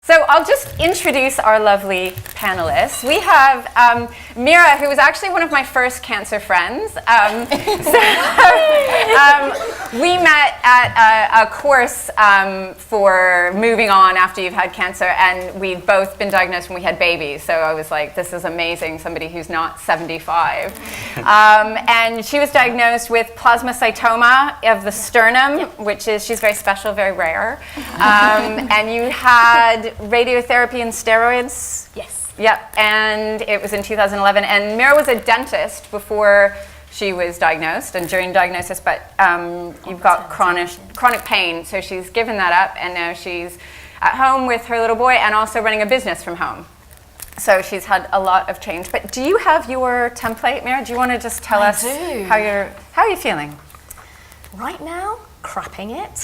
So I'll just introduce our lovely panelists. We have Mira, who was actually one of my first cancer friends. We met at a course for moving on after you've had cancer, and we'd both been diagnosed when we had babies. So I was like, this is amazing, somebody who's not 75. And she was diagnosed with plasmacytoma of the sternum, which is, she's very special, very rare. And you had radiotherapy and steroids? Yes. Yep, and it was in 2011. And Mira was a dentist before she was diagnosed and during diagnosis, but you've got chronic pain, so she's given that up, and now she's at home with her little boy and also running a business from home. So she's had a lot of change. But do you have your template, Mira? Do you want to just tell us how are you feeling? Right now, crapping it.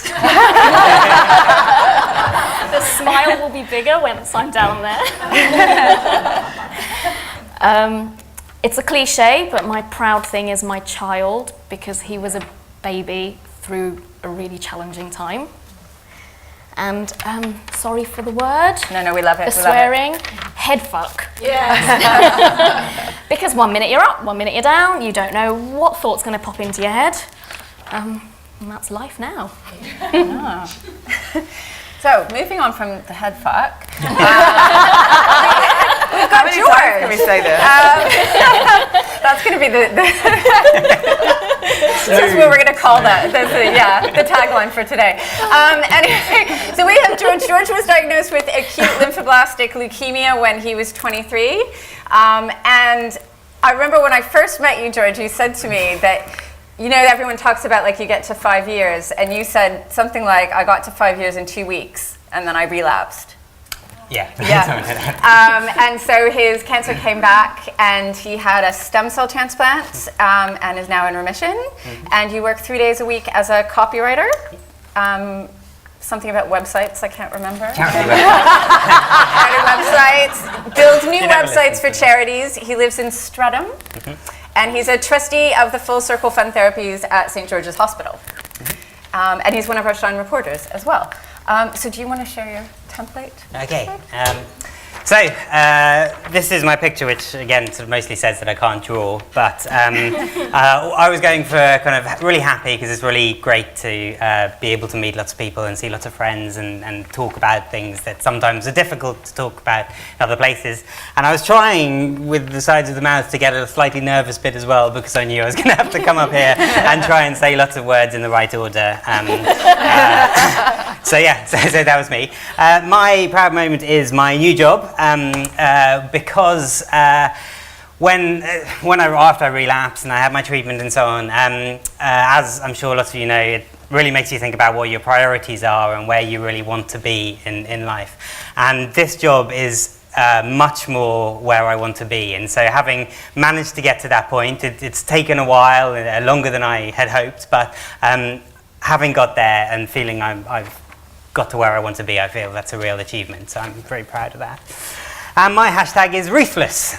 The smile will be bigger once I'm down there. It's a cliche, but my proud thing is my child, because he was a baby through a really challenging time. And sorry for the word. No, we love it. The swearing, head fuck. Yeah. Because 1 minute you're up, 1 minute you're down, you don't know what thought's going to pop into your head. And that's life now. So, moving on from the head fuck, we've got George. How many times can we say this? That's going to be that's what we're going to call that. That's the tagline for today. Anyway, so we have George. George was diagnosed with acute lymphoblastic leukemia when he was 23. And I remember when I first met you, George, you said to me that, you know, everyone talks about like you get to 5 years, and you said something like, I got to 5 years in 2 weeks, and then I relapsed. Yeah. And so his cancer came back, and he had a stem cell transplant, and is now in remission. Mm-hmm. And you work 3 days a week as a copywriter. Something about websites, I can't remember. Websites, builds new websites for charities. He lives in Streatham. Mm-hmm. And he's a trustee of the Full Circle Fund Therapies at St. George's Hospital. Mm-hmm. And he's one of our Shine reporters as well. So do you want to share your template? Okay. So this is my picture, which again sort of mostly says that I can't draw, but I was going for kind of really happy because it's really great to be able to meet lots of people and see lots of friends and talk about things that sometimes are difficult to talk about in other places. And I was trying with the sides of the mouth to get a slightly nervous bit as well, because I knew I was going to have to come up here and try and say lots of words in the right order. So that was me. My proud moment is my new job. Because after I relapsed and I had my treatment and so on, as I'm sure lots of you know, it really makes you think about what your priorities are and where you really want to be in life. And this job is much more where I want to be. And so having managed to get to that point, it's taken a while, longer than I had hoped, but having got there and feeling I've got to where I want to be, I feel that's a real achievement. So I'm very proud of that. And my hashtag is ruthless,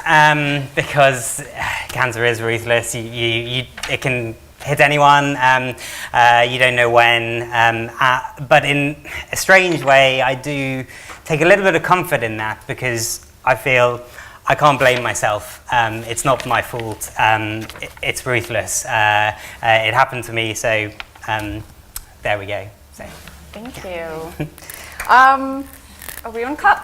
because cancer is ruthless. It can hit anyone. You don't know when. But in a strange way, I do take a little bit of comfort in that, because I feel I can't blame myself. It's not my fault. It's ruthless. It happened to me, so there we go. So. Thank you. Are we on cut?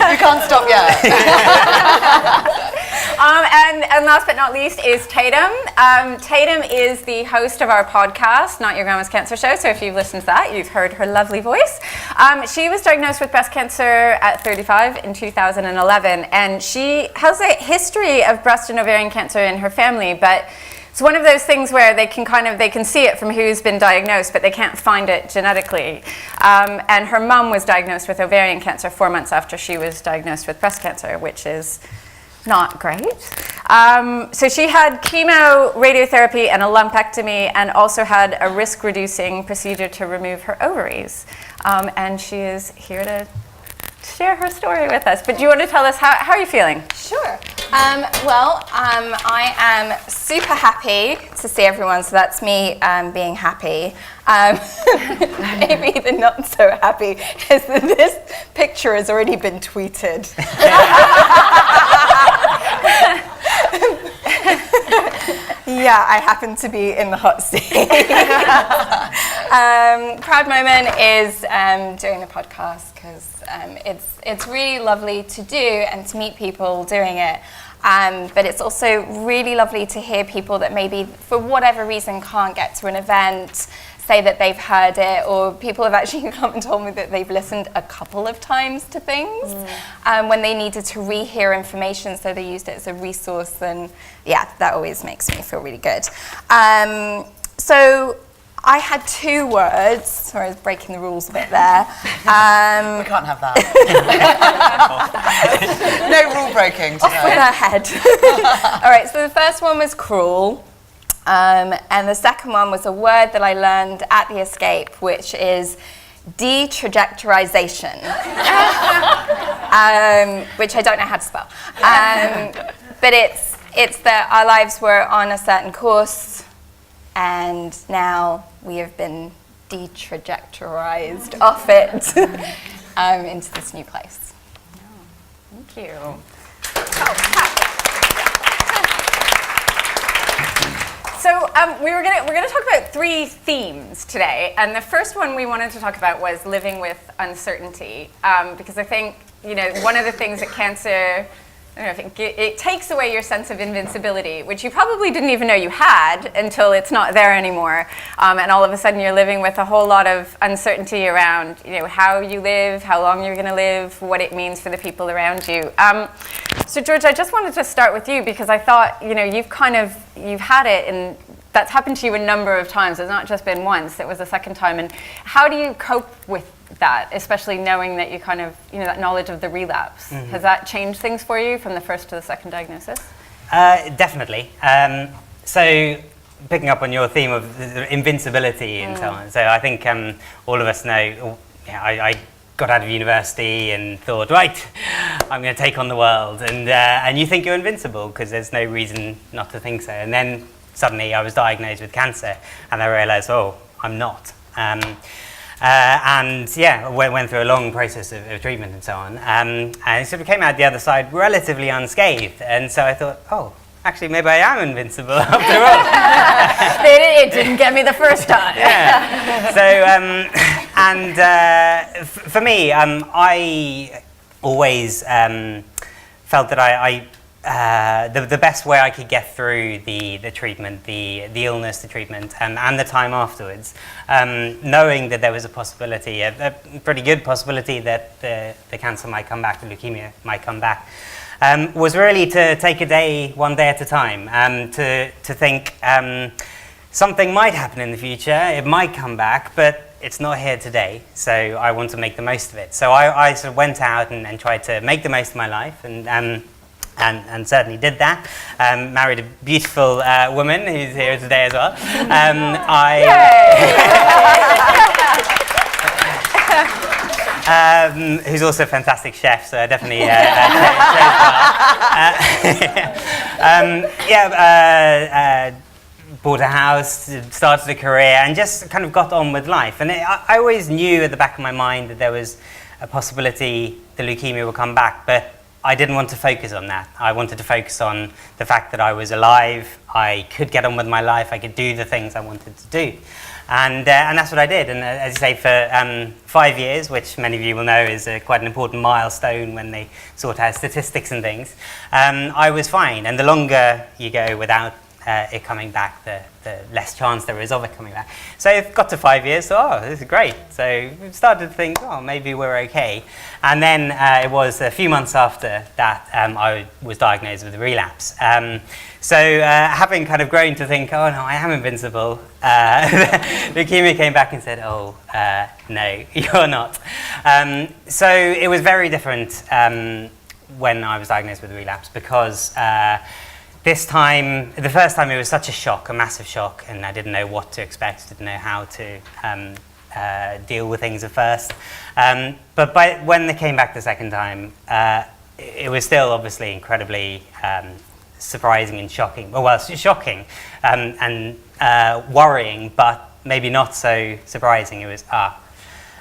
You can't stop yet. And last but not least is Tatum. Tatum is the host of our podcast, Not Your Grandma's Cancer Show. So if you've listened to that, you've heard her lovely voice. She was diagnosed with breast cancer at 35 in 2011. And she has a history of breast and ovarian cancer in her family, but it's one of those things where they can see it from who's been diagnosed, but they can't find it genetically. And her mum was diagnosed with ovarian cancer 4 months after she was diagnosed with breast cancer, which is not great. So she had chemo, radiotherapy, and a lumpectomy, and also had a risk-reducing procedure to remove her ovaries. And she is here to share her story with us. But do you want to tell us how are you feeling? Sure. I am super happy to see everyone, so that's me being happy. Maybe the not so happy is that this picture has already been tweeted. Yeah, I happen to be in the hot seat. Proud moment is doing the podcast because it's really lovely to do and to meet people doing it. But it's also really lovely to hear people that maybe for whatever reason can't get to an event say that they've heard it, or people have actually come and told me that they've listened a couple of times to things when they needed to rehear information, so they used it as a resource, and yeah, that always makes me feel really good. So I had 2 words. Sorry, I was breaking the rules a bit there. We can't have that. No rule breaking Off with today. her head. All right, so the first one was cruel. And the second one was a word that I learned at the Escape, which is de-trajectorization, which I don't know how to spell. But it's that our lives were on a certain course, and now we have been de-trajectorized off it into this new place. Thank you. So we're gonna talk about 3 themes today, and the first one we wanted to talk about was living with uncertainty, because I think one of the things that cancer, I think it takes away your sense of invincibility, which you probably didn't even know you had until it's not there anymore, and all of a sudden you're living with a whole lot of uncertainty around how you live, how long you're going to live, what it means for the people around you. So George, I just wanted to start with you because I thought you've had it, and that's happened to you a number of times. It's not just been once; it was a second time. And how do you cope with that, especially knowing that you that knowledge of the relapse? Mm-hmm. Has that changed things for you from the first to the second diagnosis? Definitely. So picking up on your theme of the invincibility and so on. So I think all of us know. I got out of university and thought, right, I'm going to take on the world, and you think you're invincible because there's no reason not to think so. And then suddenly I was diagnosed with cancer, and I realised, oh, I'm not. And yeah, went through a long process of treatment and so on, and sort of came out the other side relatively unscathed. And so I thought, oh, actually, maybe I am invincible after all. It didn't get me the first time. Yeah. So, for me, I always felt that the best way I could get through the treatment, the illness, the treatment, and the time afterwards, knowing that there was a possibility, a pretty good possibility that the cancer might come back, the leukemia might come back, was really to take a day, one day at a time, to think something might happen in the future, it might come back, but it's not here today, so I want to make the most of it. So I sort of went out and tried to make the most of my life, and certainly did that. Married a beautiful woman who's here today as well. Who's also a fantastic chef, so I definitely bought a house, started a career, and just kind of got on with life. And I always knew at the back of my mind that there was a possibility the leukemia would come back, but I didn't want to focus on that. I wanted to focus on the fact that I was alive, I could get on with my life, I could do the things I wanted to do. And that's what I did. And as you say, for 5 years, which many of you will know is quite an important milestone when they sort out statistics and things, I was fine. And the longer you go without it coming back, the less chance there is of it coming back. So it got to 5 years, so this is great. So we started to think, oh, maybe we're okay. And then it was a few months after that I was diagnosed with a relapse. So having kind of grown to think, oh no, I am invincible, leukemia came back and said, oh, no, you're not. So it was very different when I was diagnosed with a relapse, because this time, the first time, it was such a shock, a massive shock, and I didn't know what to expect, didn't know how to deal with things at first. But when they came back the second time, it was still obviously incredibly surprising and shocking. Well, shocking and worrying, but maybe not so surprising. It was,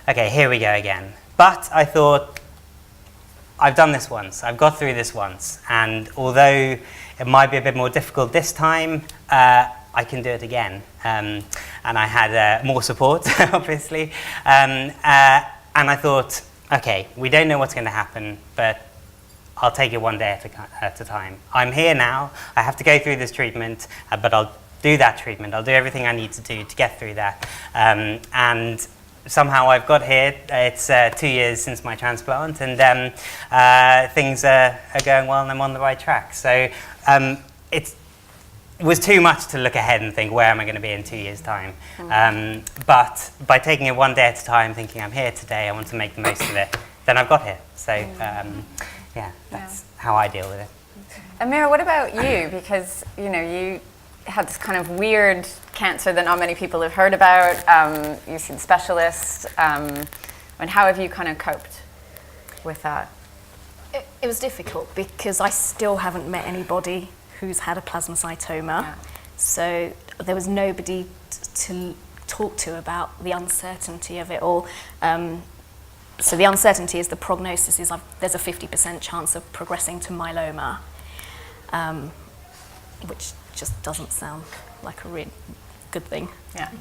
okay, here we go again. But I thought, I've done this once, I've got through this once, and although it might be a bit more difficult this time, I can do it again. And I had more support, obviously. And I thought, okay, we don't know what's going to happen, but I'll take it one day at a time. I'm here now, I have to go through this treatment, but I'll do that treatment. I'll do everything I need to do to get through that. And somehow I've got here. It's 2 years since my transplant, and things are going well, and I'm on the right track. So it was too much to look ahead and think, where am I going to be in 2 years' time? But by taking it one day at a time, thinking I'm here today, I want to make the most of it, then I've got here. So yeah, that's how I deal with it. Amira, what about you? Because you had this kind of weird cancer that not many people have heard about. You've seen specialists. And how have you kind of coped with that? It was difficult because I still haven't met anybody who's had a plasmacytoma. Yeah. So there was nobody to talk to about the uncertainty of it all. So the uncertainty is the prognosis is there's a 50% chance of progressing to myeloma, which just doesn't sound like a really good thing. Yeah.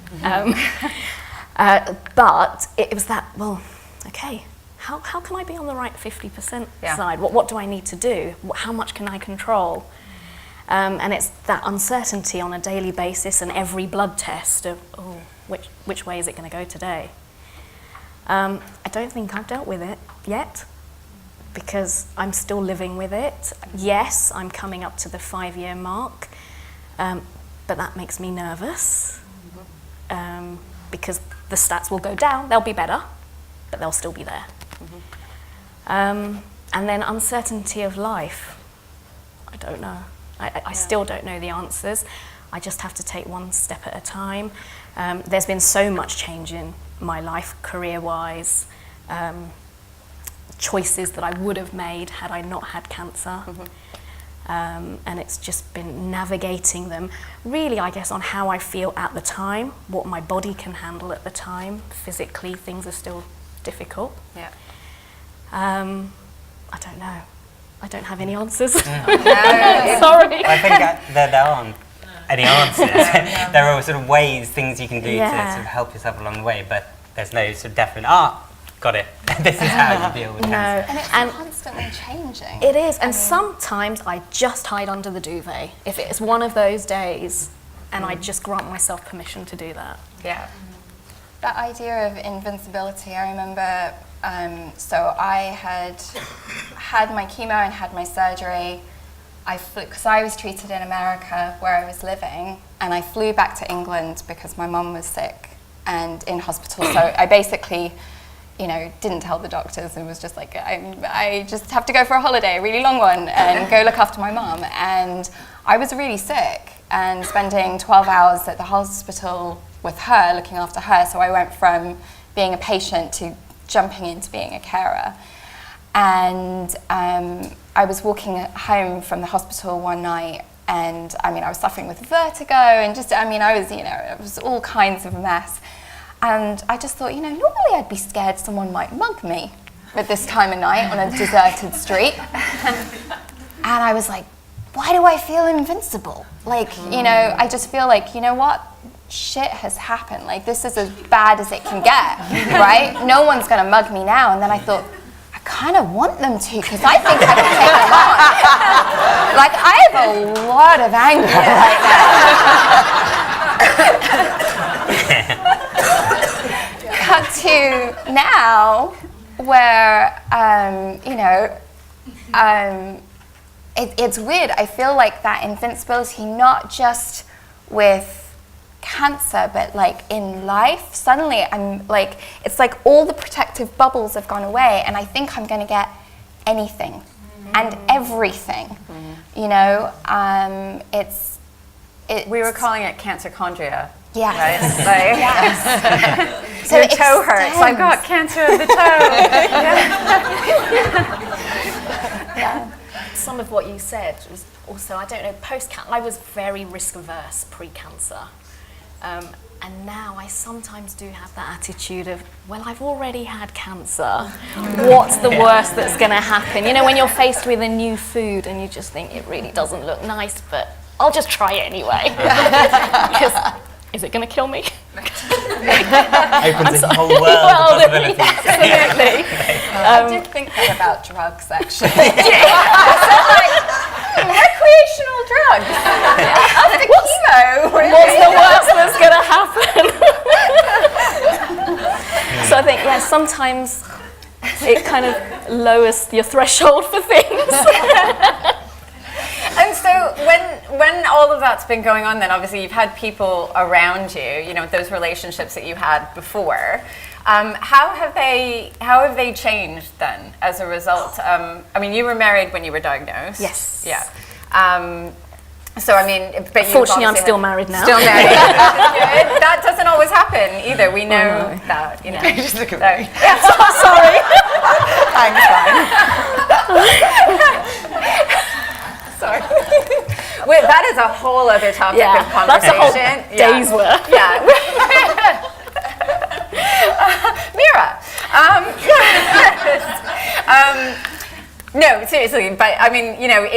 But it was that, well, okay, how can I be on the right 50% side? What do I need to do? How much can I control? And it's that uncertainty on a daily basis and every blood test of, which way is it going to go today? I don't think I've dealt with it yet because I'm still living with it. Yes, I'm coming up to the 5-year mark, but that makes me nervous because the stats will go down. They'll be better, but they'll still be there. And then uncertainty of life. I don't know. I still don't know the answers. I just have to take one step at a time. There's been so much change in my life, career-wise, choices that I would have made had I not had cancer. And it's just been navigating them, really, I guess, on how I feel at the time, what my body can handle at the time. Physically, things are still difficult. Yeah. I don't know. I don't have any answers. Sorry. I think there aren't any answers. There are sort of ways, things you can do to sort of help yourself along the way, but there's no sort of definite, got it. This is how you deal with cancer. And it's constantly changing. It is, and sometimes I just hide under the duvet. If it's one of those days, and I just grant myself permission to do that. Yeah. That idea of invincibility, I remember, so I had my chemo and had my surgery. Because I was treated in America where I was living, and I flew back to England because my mum was sick and in hospital. So I basically, didn't tell the doctors and was just like, I just have to go for a holiday, a really long one, and go look after my mum. And I was really sick and spending 12 hours at the hospital with her, looking after her. So I went from being a patient to jumping into being a carer. And I was walking home from the hospital one night, and I was suffering with vertigo, and it was all kinds of a mess. And I just thought, normally I'd be scared someone might mug me at this time of night on a deserted street. And I was like, why do I feel invincible? I just feel like, what? Shit has happened. This is as bad as it can get, right? No one's gonna mug me now. And then I thought, I kind of want them to, because I think I can take them on. I have a lot of anger right now. Cut to now, where, it's weird. I feel like that invincibility, not just with cancer, but in life, suddenly I'm it's like all the protective bubbles have gone away, and I think I'm going to get anything and everything. We were calling it cancerchondria Yes. Right? Like, So your it toe hurts. I've extends. got cancer of the toe. Some of what you said was also, I don't know, post-cancer, I was very risk-averse pre-cancer. And now I sometimes do have that attitude of, well, I've already had cancer. What's the worst that's going to happen? You know, when you're faced with a new food and you just think it really doesn't look nice, but I'll just try it anyway. Because is it going to kill me? Opens a whole world of possibilities. Absolutely. I did think that about drugs, actually. Recreational drugs. After chemo, really. What's the worst that's going to happen? So I think, yeah, sometimes it kind of lowers your threshold for things. And so when all of that's been going on, then obviously you've had people around you, you know, those relationships that you had before. How have they changed then as a result? I mean, you were married when you were diagnosed. Yes. Yeah. So I mean, but Fortunately, I'm still married now. Still married. Good. That doesn't always happen either. We know no. that. You know. Just look at So, me. yeah, sorry. Thanks, Sorry. Wait, that is a whole other topic Yeah, of that's a whole conversation. day's worth. Yeah. Mira. No, seriously, but I mean, you know,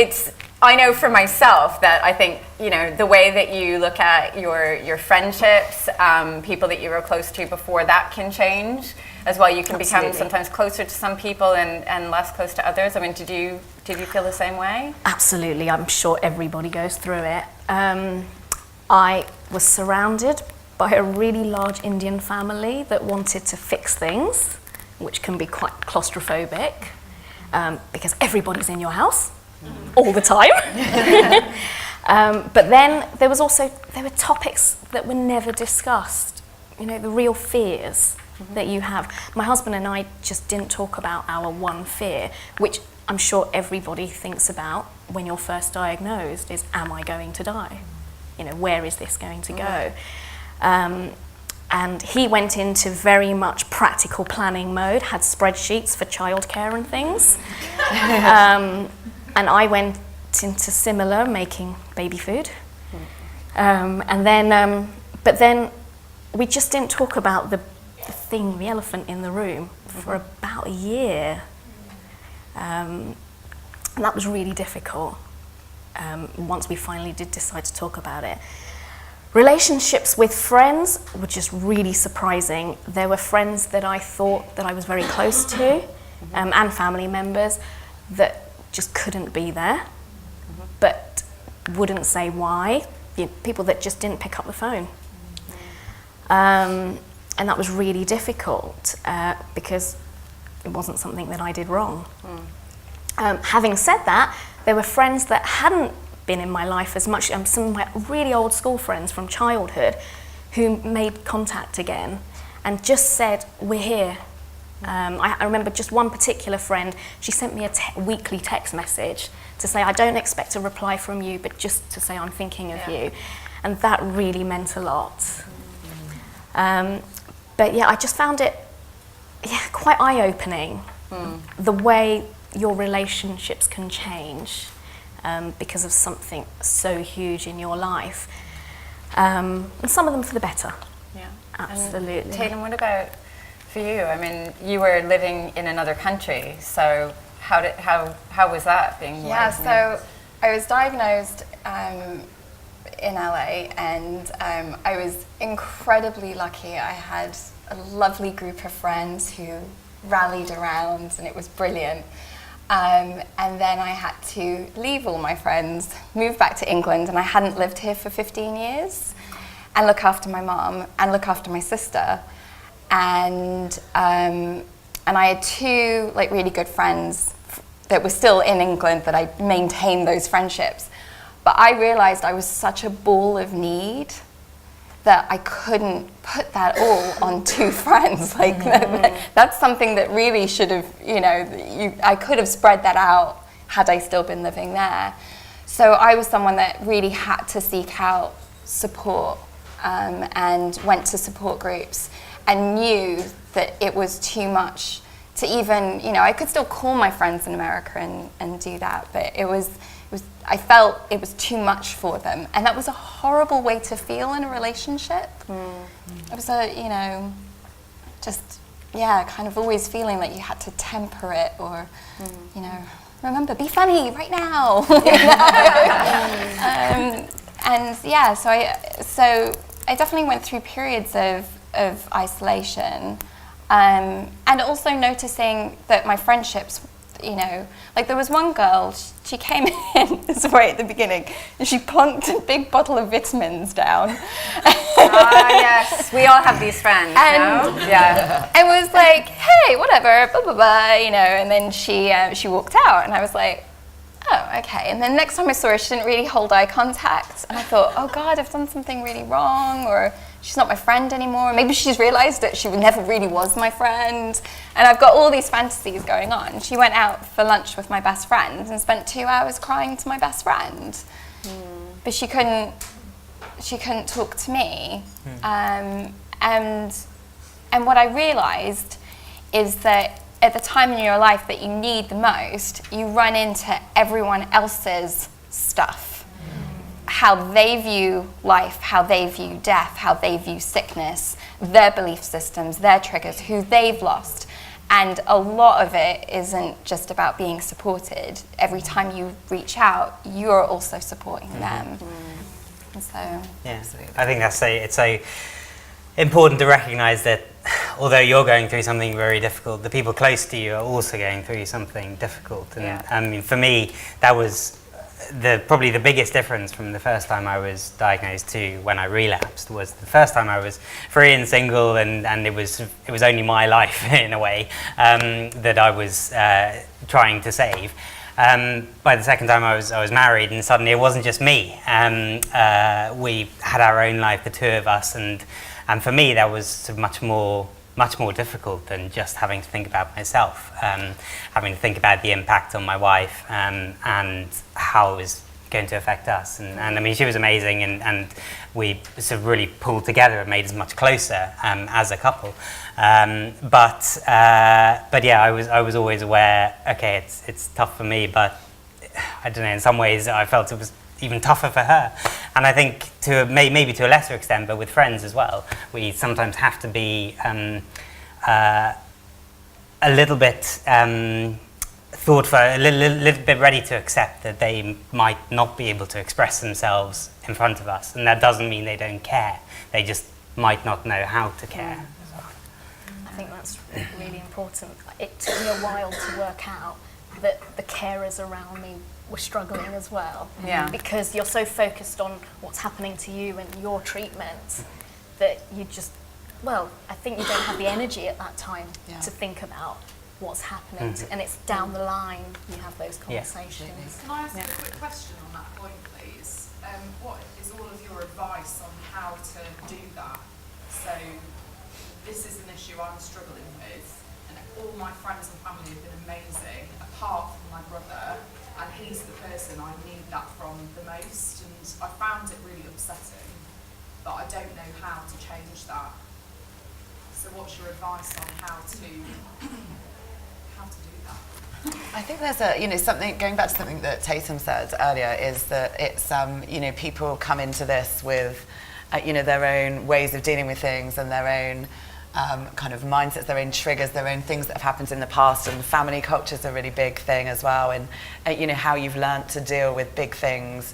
I know for myself that I think, you know, the way that you look at your friendships, people that you were close to before, that can change as well. You can become Absolutely. sometimes closer to some people and less close to others. I mean, did you feel the same way? Absolutely, I'm sure everybody goes through it. I was surrounded by a really large Indian family that wanted to fix things, which can be quite claustrophobic, because everybody's in your house all the time. But then there were topics that were never discussed, you know, the real fears that you have. My husband and I just didn't talk about our one fear, which I'm sure everybody thinks about when you're first diagnosed, is, am I going to die? You know, where is this going to go? And he went into very much practical planning mode, had spreadsheets for childcare and things. And I went into similar, making baby food. But then we just didn't talk about the elephant in the room for about a year. And that was really difficult once we finally did decide to talk about it. Relationships with friends were just really surprising. There were friends that I thought that I was very close to, and family members that just couldn't be there, but wouldn't say why. You know, people that just didn't pick up the phone. And that was really difficult because it wasn't something that I did wrong. Having said that, there were friends that hadn't been in my life as much, some of my really old school friends from childhood who made contact again and just said, we're here. I remember just one particular friend, she sent me a weekly text message to say, I don't expect a reply from you, but just to say I'm thinking of you. And that really meant a lot. But yeah, I just found it quite eye-opening, the way your relationships can change because of something so huge in your life. And some of them for the better. Yeah. Absolutely. And Tatum, what about for you? I mean, you were living in another country, so how was that being? Yeah, like, so I was diagnosed in LA, and I was incredibly lucky. I had a lovely group of friends who rallied around, and it was brilliant. And then I had to leave all my friends, move back to England, and I hadn't lived here for 15 years, and look after my mom and look after my sister. And I had two like really good friends that were still in England that I maintained those friendships. But I realized I was such a ball of need that I couldn't put that all on two friends. Like that's something that really should have, I could have spread that out had I still been living there. So I was someone that really had to seek out support and went to support groups and knew that it was too much to even, I could still call my friends in America and do that, but I felt it was too much for them. And that was a horrible way to feel in a relationship. It was kind of always feeling like you had to temper it or, remember, be funny right now. So I definitely went through periods of isolation, and also noticing that my friendships, like there was one girl, she came in, this is right at the beginning, and she plonked a big bottle of vitamins down. Yes, we all have these friends, no? Yeah. And was like, hey, whatever, blah, blah, blah, and then she walked out, and I was like, oh, okay. And then next time I saw her, she didn't really hold eye contact, and I thought, oh God, I've done something really wrong, or she's not my friend anymore. Maybe she's realized that she never really was my friend. And I've got all these fantasies going on. She went out for lunch with my best friend and spent 2 hours crying to my best friend. But she couldn't talk to me. And what I realized is that at the time in your life that you need the most, you run into everyone else's stuff. How they view life, how they view death, how they view sickness, their belief systems, their triggers, who they've lost. And a lot of it isn't just about being supported. Every time you reach out, you're also supporting them. And so, yeah, I think it's so important to recognize that although you're going through something very difficult, the people close to you are also going through something difficult. And I mean, for me, that was probably the biggest difference from the first time I was diagnosed to when I relapsed. Was the first time I was free and single, and it was only my life in a way that I was trying to save. By the second time I was married, and suddenly it wasn't just me. We had our own life, the two of us, and for me that was sort of much more difficult than just having to think about myself, having to think about the impact on my wife and how it was going to affect us. And I mean, she was amazing, and we sort of really pulled together and made us much closer as a couple. But yeah, I was always aware, okay, it's tough for me, but I don't know, in some ways I felt it was even tougher for her. And I think maybe to a lesser extent, but with friends as well, we sometimes have to be a little bit thoughtful, a little bit ready to accept that they might not be able to express themselves in front of us. And that doesn't mean they don't care. They just might not know how to care. I think that's really important. It took me a while to work out that the carers around me were struggling as well. Yeah. Because you're so focused on what's happening to you and your treatment that you just, I think you don't have the energy at that time to think about what's happening. And it's down the line you have those conversations. Can I ask a quick question on that point, please? What is all of your advice on how to do that? So this is an issue I'm struggling with, and all my friends and family have been amazing, apart from my brother. And he's the person I need that from the most, and I found it really upsetting, but I don't know how to change that. So what's your advice on how to do that? I think there's something, going back to something that Tatum said earlier, is that it's, people come into this with, their own ways of dealing with things and their own kind of mindsets, their own triggers, their own things that have happened in the past, and family culture is a really big thing as well, and how you've learnt to deal with big things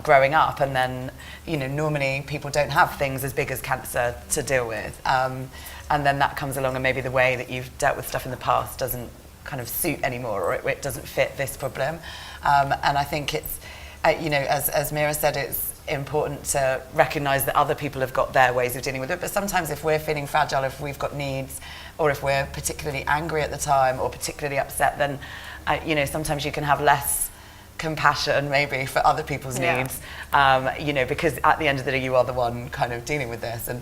growing up, and then normally people don't have things as big as cancer to deal with, and then that comes along, and maybe the way that you've dealt with stuff in the past doesn't kind of suit anymore, or it doesn't fit this problem, and I think it's as Mira said, it's important to recognise that other people have got their ways of dealing with it, but sometimes if we're feeling fragile, if we've got needs, or if we're particularly angry at the time or particularly upset, then sometimes you can have less compassion maybe for other people's needs, because at the end of the day you are the one kind of dealing with this, and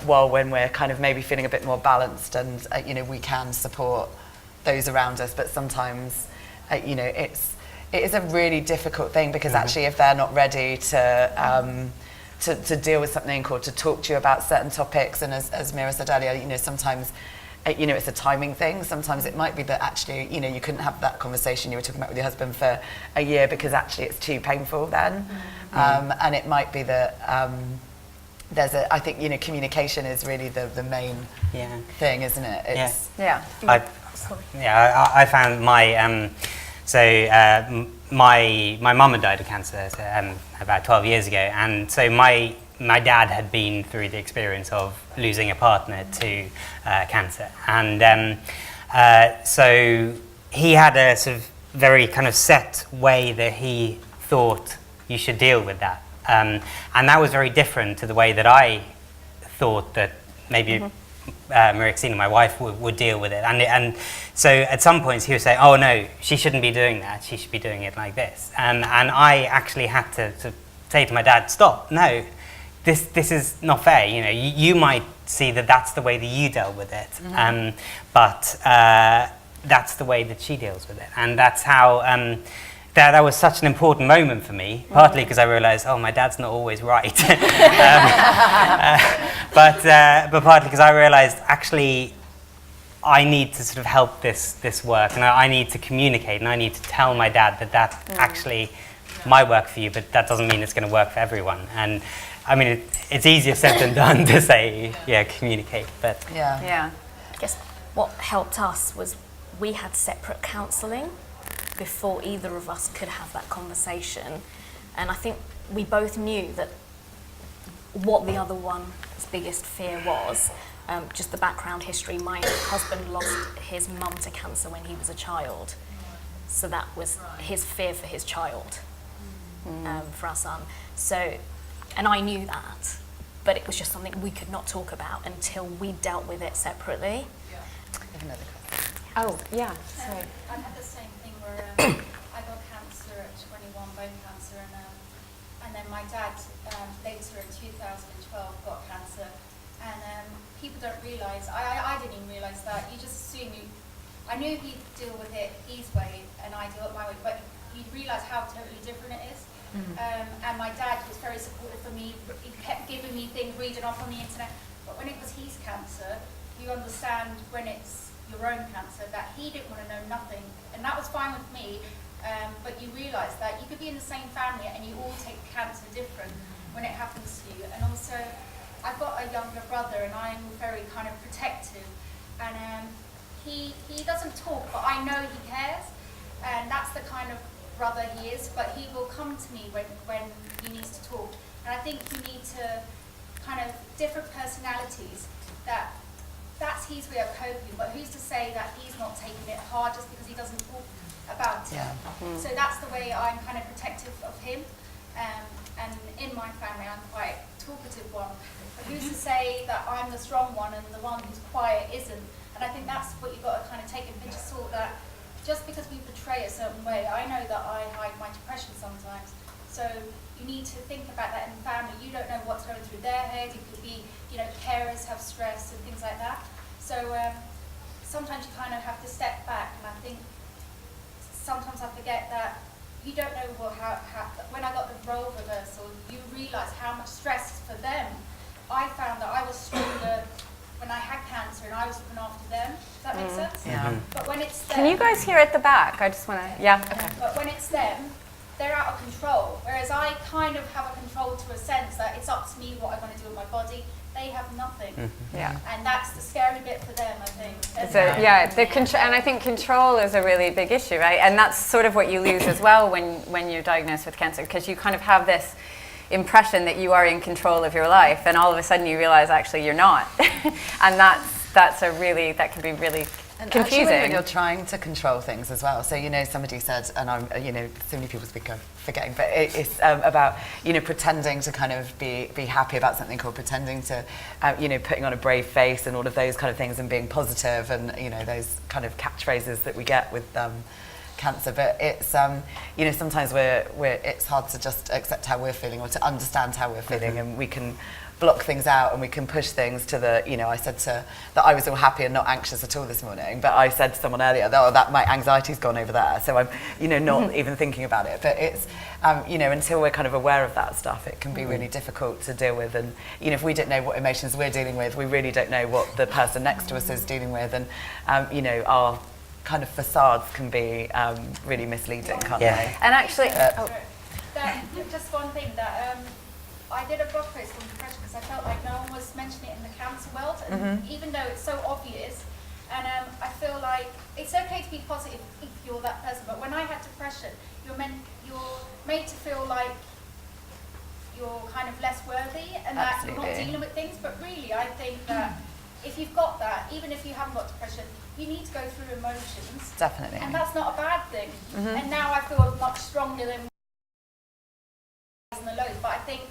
while when we're kind of maybe feeling a bit more balanced and we can support those around us, but sometimes it is a really difficult thing, because actually if they're not ready to to deal with something or to talk to you about certain topics. And as Mira said earlier, you know, sometimes, you know, it's a timing thing. Sometimes it might be that actually, you know, you couldn't have that conversation you were talking about with your husband for a year because actually it's too painful then. And it might be that I think, you know, communication is really the main thing, isn't it? It's, I found my my mum had died of cancer about 12 years ago, and so my dad had been through the experience of losing a partner to cancer, and so he had a sort of very kind of set way that he thought you should deal with that, and that was very different to the way that I thought that maybe Maria-Christina, my wife, would deal with it. And so at some points he would say, oh no, she shouldn't be doing that, she should be doing it like this. And I actually had to say to my dad, stop, no, this is not fair. You know, you might see that that's the way that you dealt with it, but that's the way that she deals with it. And that's how, that was such an important moment for me, partly because I realised, oh, my dad's not always right. But partly because I realised, actually, I need to sort of help this work, and I need to communicate, and I need to tell my dad that actually might work for you, but that doesn't mean it's going to work for everyone. And I mean, it's easier said than done to say, communicate, but... I guess what helped us was we had separate counselling before either of us could have that conversation, and I think we both knew that what the other one's biggest fear was. Just the background history, my husband lost his mum to cancer when he was a child, so that was his fear for his child, for our son. So, and I knew that, but it was just something we could not talk about until we dealt with it separately. Oh, yeah, sorry. I had the same thing where I got cancer at 21, bone cancer, and then my dad later in 2012 got cancer, and people don't realise, I didn't even realise that, you just assume I knew he'd deal with it his way and I deal it my way, but you'd realise how totally different it is. And my dad was very supportive of me, he kept giving me things, reading off on the internet, but when it was his cancer, you understand when it's your own cancer that he didn't want to know nothing, and that was fine with me, but you realise that you could be in the same family and you all take cancer different when it happens to you. And also I've got a younger brother and I'm very kind of protective, and he doesn't talk, but I know he cares, and that's the kind of brother he is, but he will come to me when he needs to talk. And I think you need to kind of different personalities, that's his way of coping, but who's to say that he's not taking it hard just because he doesn't talk about it. So that's the way I'm kind of protective of him, and in my family I'm quite talkative one, but who's to say that I'm the strong one and the one who's quiet isn't. And I think that's what you've got to kind of take a pinch of salt, that just because we portray a certain way, I know that I hide my depression sometimes, so you need to think about that in the family. You don't know what's going through their head. It could be, you know, carers have stress and things like that. So sometimes you kind of have to step back, and I think sometimes I forget that you don't know how when I got the role reversal, you realise how much stress is for them. I found that I was stronger when I had cancer and I was looking after them. Does that make sense? Yeah. But when it's them, Can you guys hear at the back? I just want to, okay. But when it's them, they're out of control. Whereas I kind of have a control to a sense that it's up to me what I want to do with my body. They have nothing. Yeah. And that's the scary bit for them, I think. And I think control is a really big issue, right? And that's sort of what you lose as well when you're diagnosed with cancer, because you kind of have this impression that you are in control of your life, and all of a sudden you realize actually you're not. And that can be really confusing. When you're trying to control things as well. So, you know, somebody said, and I'm, you know, so many people speak of forgetting, but it's about, you know, pretending to kind of be happy about something, or pretending to, you know, putting on a brave face and all of those kind of things, and being positive, and, you know, those kind of catchphrases that we get with cancer. But it's, you know, sometimes it's hard to just accept how we're feeling, or to understand how we're feeling, and we can block things out and we can push things to the, you know, I said that I was all happy and not anxious at all this morning, but I said to someone earlier that my anxiety's gone over there, so I'm, you know, not even thinking about it. But it's, you know, until we're kind of aware of that stuff, it can be really difficult to deal with. And, you know, if we don't know what emotions we're dealing with, we really don't know what the person next to us is dealing with. And, you know, our kind of facades can be really misleading, can't they? And actually, Just one thing that I did a blog post on depression because I felt like no one was mentioning it in the cancer world, and even though it's so obvious, and I feel like it's okay to be positive if you're that person, but when I had depression, you're made to feel like you're kind of less worthy and that you're not dealing with things. But really, I think that if you've got that, even if you haven't got depression, you need to go through emotions. Definitely. And that's not a bad thing. And now I feel much stronger than the lows, but I think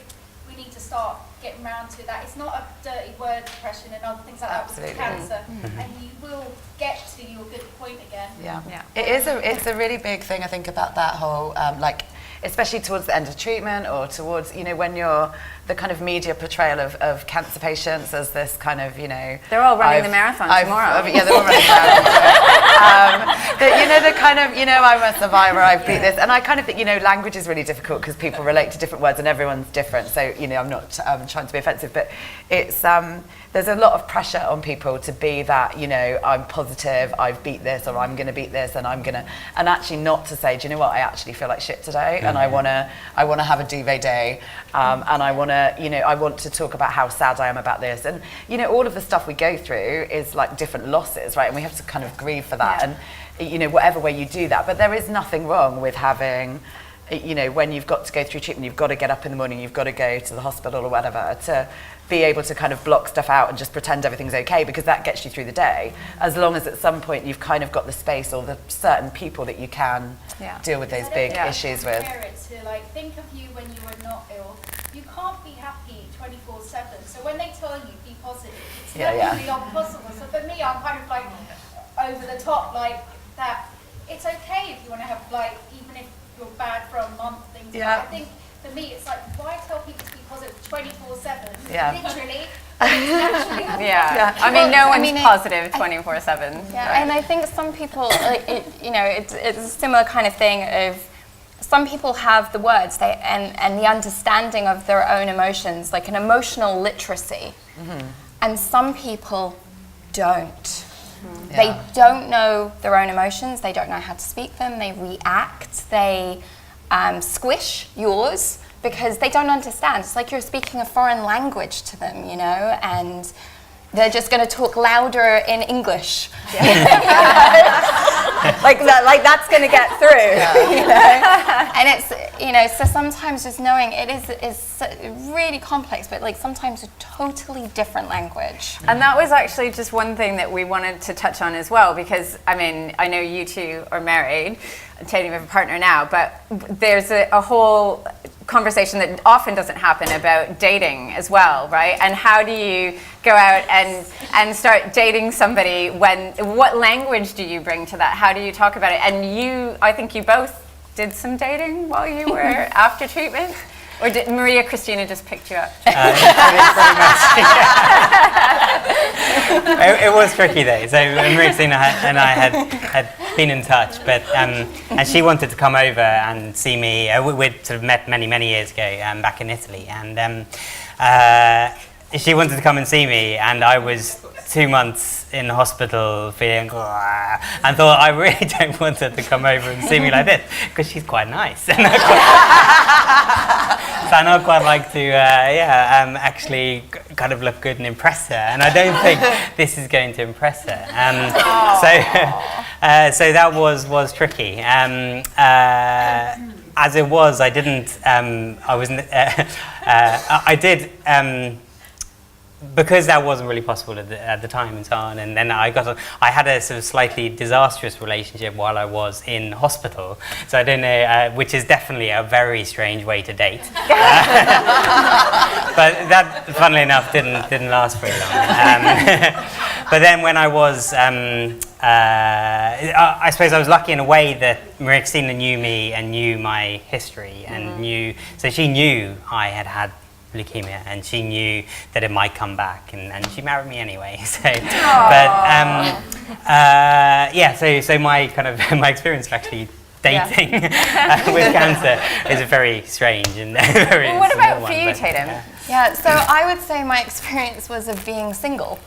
we need to start getting around to that. It's not a dirty word, depression and other things like that with cancer, and you will get to your good point again. Yeah. It's a really big thing, I think, about that whole like, especially towards the end of treatment or towards, you know, when you're the kind of media portrayal of cancer patients as this kind of, you know, they're all running the marathon tomorrow. Yeah, they're all running the marathon. But, you know, the kind of, you know, I'm a survivor, I've beat this. And I kind of think, you know, language is really difficult because people relate to different words and everyone's different. So, you know, I'm not trying to be offensive, but it's, there's a lot of pressure on people to be that, you know, I'm positive, I've beat this, or I'm going to beat this, and I'm going to, and actually not to say, do you know what, I actually feel like shit today, and I want to have a duvet day, and I want to, you know, I want to talk about how sad I am about this, and, you know, all of the stuff we go through is like different losses, right, and we have to kind of grieve for that, and, you know, whatever way you do that, but there is nothing wrong with having, you know, when you've got to go through treatment, you've got to get up in the morning, you've got to go to the hospital or whatever, to be able to kind of block stuff out and just pretend everything's okay, because that gets you through the day, as long as at some point you've kind of got the space or the certain people that you can deal with those big issues with. Compare it to, like, think of you when you were not ill. You can't be happy 24/7. So when they tell you be positive, it's definitely not possible. So for me, I'm kind of like over the top, like that. It's okay if you want to have, like, even if you're bad for a month, things. But I think for me, it's like, why tell people to be positive 24/7? Literally. I mean, no one's positive 24/7. Yeah, and I think some people, like, you know, it's a similar kind of thing of some people have the words and the understanding of their own emotions, like an emotional literacy, and some people don't. They don't know their own emotions, they don't know how to speak them, they react, they squish yours because they don't understand. It's like you're speaking a foreign language to them, you know, and they're just going to talk louder in English. like that's going to get through, you know? And it's, you know, so sometimes just knowing it is really complex, but like sometimes a totally different language. And that was actually just one thing that we wanted to touch on as well, because I mean, I know you two are married, Tatum, you have a partner now, but there's a whole conversation that often doesn't happen about dating as well, right? And how do you go out and start dating somebody what language do you bring to that? How do you talk about it? And I think you both did some dating while you were after treatment? Or did Maria Christina just picked you up? It was tricky though. So Maria Christina and I had been in touch, but and she wanted to come over and see me. We'd sort of met many years ago back in Italy, and she wanted to come and see me, and I was 2 months in hospital feeling and thought, I really don't want her to come over and see me like this because she's quite nice. And I quite like to actually kind of look good and impress her, and I don't think this is going to impress her. So that was tricky. As it was, I didn't. I wasn't. I did. Because that wasn't really possible at the time and so on, and then I had a sort of slightly disastrous relationship while I was in hospital, so I don't know, which is definitely a very strange way to date. But that, funnily enough, didn't last very long. But then when I was, I suppose I was lucky in a way that Maria Christina knew me and knew my history and so she knew I had leukemia, and she knew that it might come back, and she married me anyway. So, so my kind of my experience of actually dating with cancer is very strange and very. Well, what about small for one, you, but, Tatum? Yeah, so I would say my experience was of being single.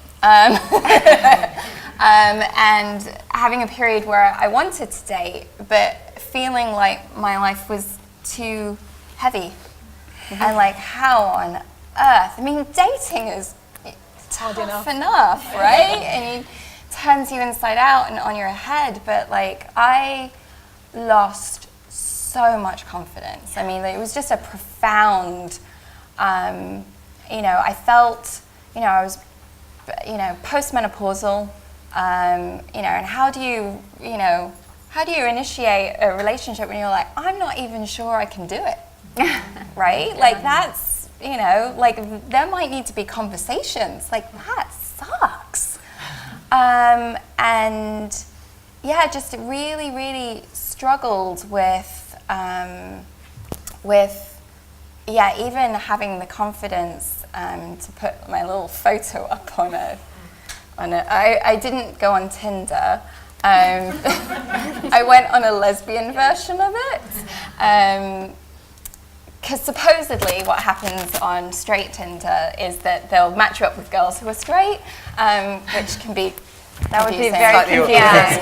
And having a period where I wanted to date, but feeling like my life was too heavy. And like, how on earth? I mean, dating is tough enough, right? And it turns you inside out and on your head, but like, I lost so much confidence. I mean, it was just a profound, I felt, I was, postmenopausal, and how do you initiate a relationship when you're like, I'm not even sure I can do it, right? Yeah. Like that's, there might need to be conversations, like that sucks. Just really, really struggled with even having the confidence to put my little photo up on a. I didn't go on Tinder. I went on a lesbian version of it. Because supposedly what happens on straight Tinder is that they'll match you up with girls who are straight, which can be that would be confusing. very confusing.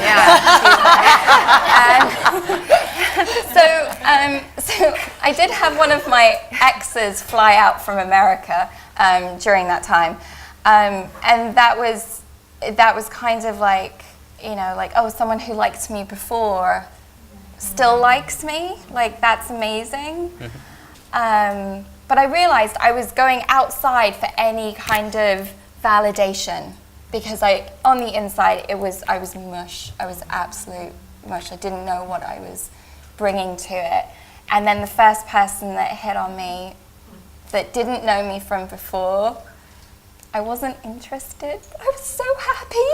So I did have one of my exes fly out from America during that time, and that was kind of like, someone who liked me before still likes me, like that's amazing. But I realized I was going outside for any kind of validation, because on the inside I was mush. I was absolute mush. I didn't know what I was bringing to it. And then the first person that hit on me that didn't know me from before, I wasn't interested. I was so happy.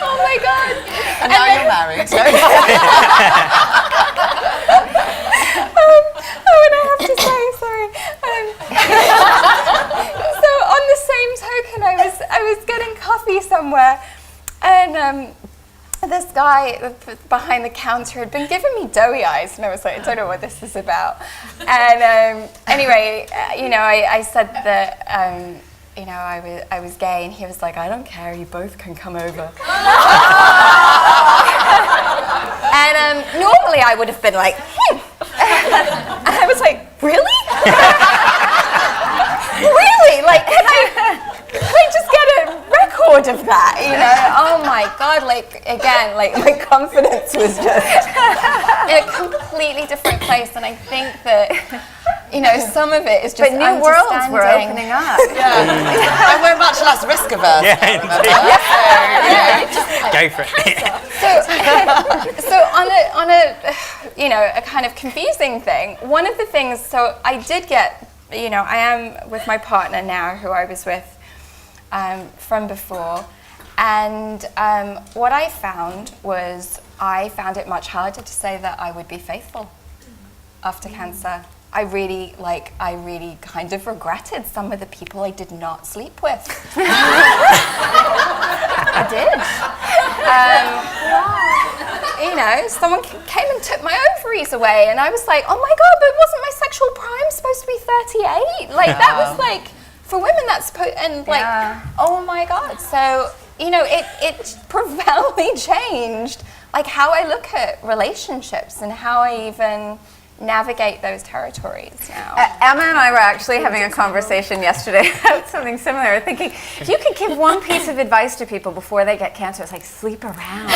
Oh my God. And now you're married. And I have to say, sorry. So on the same token, I was getting coffee somewhere, and this guy behind the counter had been giving me doughy eyes, and I was like, I don't know what this is about. And anyway, I said that I was gay, and he was like, I don't care, you both can come over. And normally I would have been like, and I was like, really? Really? Like, can I just get a record of that? Oh my God! Like again, like my confidence was just in a completely different place, and I think that some of it is just. But new worlds were opening up. Yeah, and we're much less risk averse. Go for it. So on a a kind of confusing thing, one of the things, so I did get, I am with my partner now, who I was with from before, and what I found it much harder to say that I would be faithful after cancer. I really kind of regretted some of the people I did not sleep with. I did. Someone came and took my ovaries away, and I was like, oh my God, but wasn't my sexual prime supposed to be 38? Like, that was like, for women that's supposed, and like, oh my God. So, it profoundly changed, like, how I look at relationships and how I even navigate those territories now. Emma and I were actually having a conversation yesterday about something similar, thinking, if you could give one piece of advice to people before they get cancer, it's like, sleep around.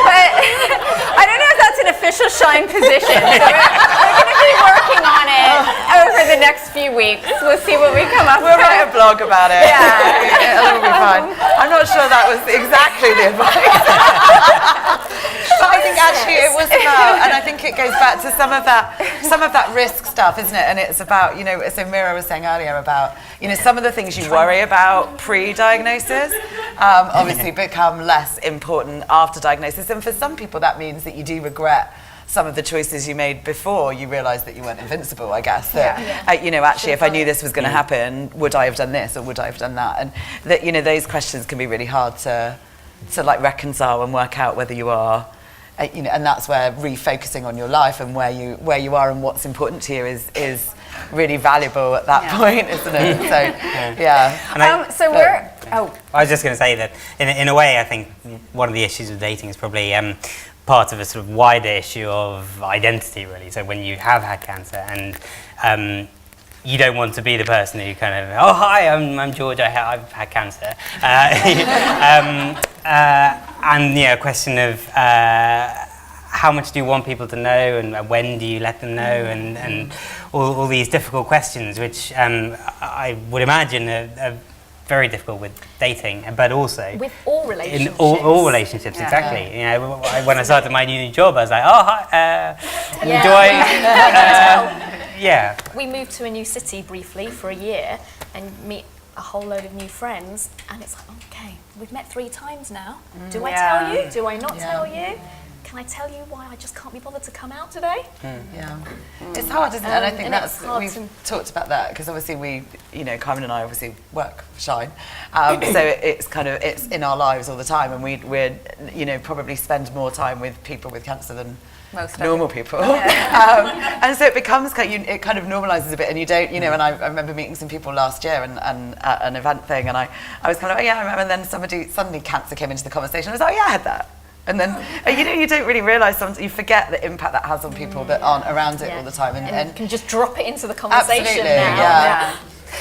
But I don't know if that's an official Shine position, so we're going to be working on it over the next few weeks. We'll see what we come up with. We'll write a blog about it. Yeah. It'll be fun. I'm not sure that was exactly the advice. But I think actually it was about, and I think it goes back to some of that risk stuff, isn't it? And it's about, so Mira was saying earlier about, some of the things you worry about pre-diagnosis, obviously become less important after diagnosis. And for some people, that means that you do regret some of the choices you made before you realised that you weren't invincible, I guess. That, actually, if I knew this was going to happen, would I have done this or would I have done that? And that, those questions can be really hard to like reconcile and work out whether you are, and that's where refocusing on your life and where you are and what's important to you is really valuable at that point, isn't it? So, And I was just going to say that in a way, I think one of the issues with dating is probably part of a sort of wider issue of identity, really. So when you have had cancer and you don't want to be the person who kind of, oh, hi, I'm George, I've had cancer. And a question of how much do you want people to know and when do you let them know and all these difficult questions, which I would imagine are very difficult with dating, but also with all relationships. In all relationships, exactly. When I started my new job, I was like, oh, hi, do I? We moved to a new city briefly for a year and meet a whole load of new friends, and it's like, okay, we've met 3 times now. Do I tell you? Do I not tell you? Can I tell you why I just can't be bothered to come out today? It's hard, isn't it? And I think and we've talked about that because obviously we, Carmen and I obviously work for Shine, so it's in our lives all the time, and we're probably spend more time with people with cancer than most normal people, and so it becomes it kind of normalises a bit, and you don't, and I remember meeting some people last year and at an event thing, and I was kind of I remember, and then suddenly cancer came into the conversation. I was like, I had that. And then, you don't really realise, sometimes you forget the impact that has on people that aren't around it all the time. And can just drop it into the conversation now.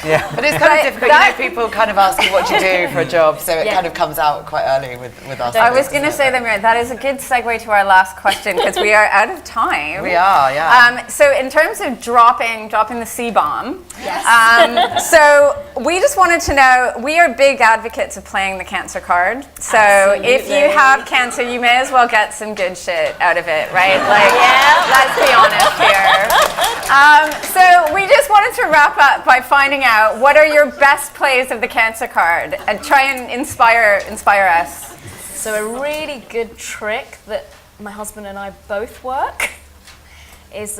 Yeah. But it's kind of difficult, people kind of ask you what you do for a job, so it kind of comes out quite early with us. I was going to say that is a good segue to our last question because we are out of time. We are, yeah. So in terms of dropping the C-bomb, so we just wanted to know, we are big advocates of playing the cancer card. So if you have cancer, you may as well get some good shit out of it, right? Let's be honest here. So we just wanted to wrap up by finding out what are your best plays of the cancer card and try and inspire us. So a really good trick that my husband and I both work is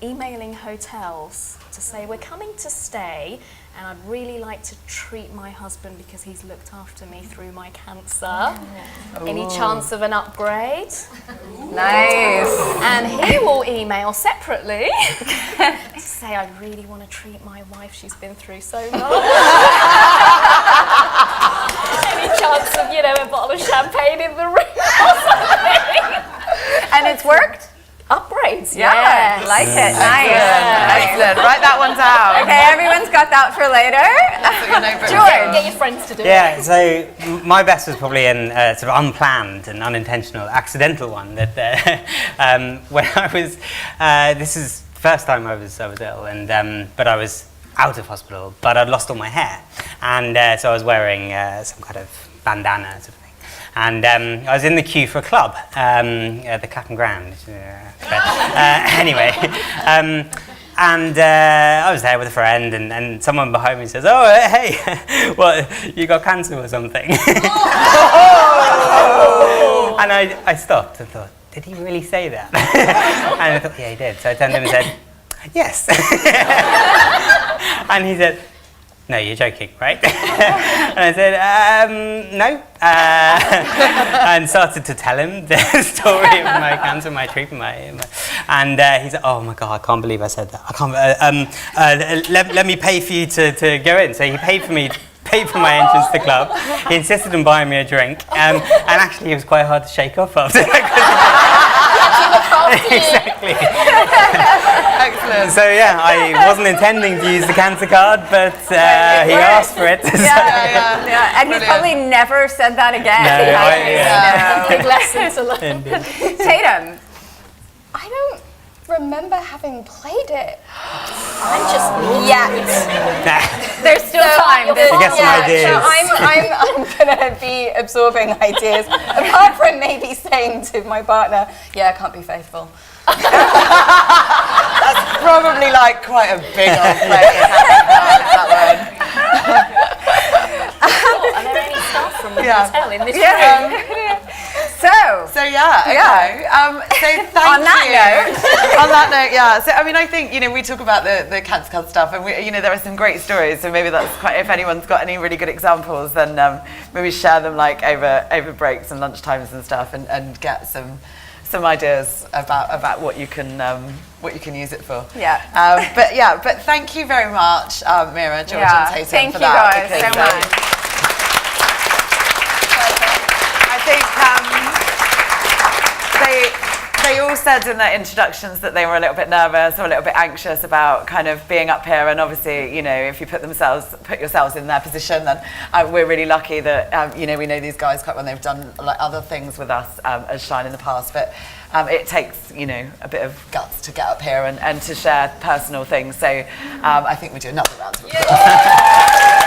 emailing hotels to say, we're coming to stay and I'd really like to treat my husband because he's looked after me through my cancer. Any chance of an upgrade? Nice. And he will email separately to say, I really want to treat my wife, she's been through so much. Any chance of, a bottle of champagne in the room or something? And it's worked? Upgrades, like it. Nice. Excellent. Write that one down. Okay, everyone's got that for later. George, get your friends to do it. Yeah, so my best was probably a sort of unplanned and unintentional, accidental one. That when I was, this is the first time I was ill, and but I was out of hospital, but I'd lost all my hair, and so I was wearing some kind of bandana sort of thing. And I was in the queue for a club at the Clapham Grand. Anyway, and I was there with a friend, and someone behind me says, "Oh, hey, what? You got cancer or something?" And I stopped and thought, did he really say that? And I thought, yeah, he did. So I turned to him and said, yes. And he said, no, you're joking, right? And I said, no. And started to tell him the story of my cancer, my treatment, and he said, oh my God, I can't believe I said that. I can't. Let me pay for you to go in. So he paid for my entrance to the club. He insisted on buying me a drink, and actually it was quite hard to shake off after that. Exactly. Excellent. So yeah, I wasn't intending to use the cancer card, but he asked for it. Yeah. And he's probably never said that again. No. Big lesson to learn. Tatum. I don't remember having played it. I'm just There's still time. I get some ideas. So I'm gonna be absorbing ideas. Apart from maybe saying to my partner, "Yeah, I can't be faithful." That's probably like quite a big old play. Are there any stuff from the in this room. So yeah, okay. So thank On that you. On that note, yeah. So I mean, I think we talk about the Cancer Cult stuff, and there are some great stories. So maybe that's quite. If anyone's got any really good examples, then maybe share them like over breaks and lunchtimes and stuff, and get some ideas about what you can use it for. Yeah. But thank you very much, Mira, George, and Tatum Thank for you that. guys so much. I think they all said in their introductions that they were a little bit nervous or a little bit anxious about kind of being up here, and obviously, if you put yourselves in their position, then we're really lucky that we know these guys quite well. They've done like other things with us as Shine in the past, but it takes a bit of guts to get up here and to share personal things. So I think we do another round of applause.